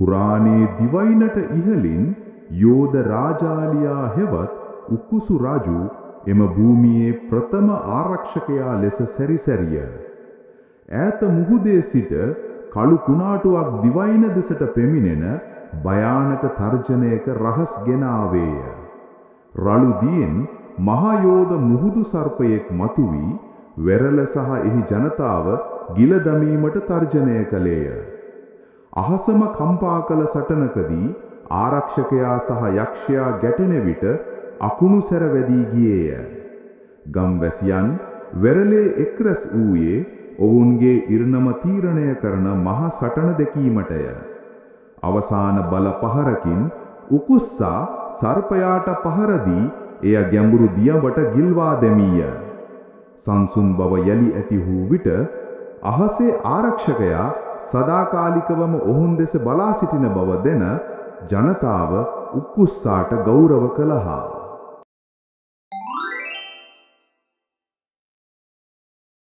පුරාණයේ දිවයිනට ඉහළින් යෝධ රාජාලියා හෙවත් උකුසු රජු එම භූමියේ ප්‍රථම ආරක්ෂකයා ලෙස සැරිසැරිය. ඈත මුහුදේ සිට කළු කුණාටුවක් දිවයින දෙසට පෙමිනෙන භයානක තර්ජනයක රහස් ගෙන ආවේය. රළු දියෙන් මහා යෝධ මුහුදු සර්පයෙක් මතුවී වෙරළ සහ එහි ජනතාව ගිල දමීමට තර්ජනය කළේය. අහසම කම්පා කළ සටනකදී ආරක්ෂකයා සහ යක්ෂයා ගැටෙන විට අකුණු සැර වැදී ගියේය. ගම්වැසියන් වෙරළේ එක්රැස් වූයේ ඔවුන්ගේ ඉරණම තීරණය කරන මහා සටන දැකීමටය. අවසාන බල පහරකින් උකුස්සා සර්පයාට පහර දී එය ගැඹුරු දියඹට ගිල්වා දැමීය. සංසුන් බව යලි ඇති වූ විට අහසේ ආරක්ෂකයා සදාකාලිකවම ඔවුන් දෙස බලා සිටින බව දැන ජනතාව උකුස්සාට ගෞරව කළහා.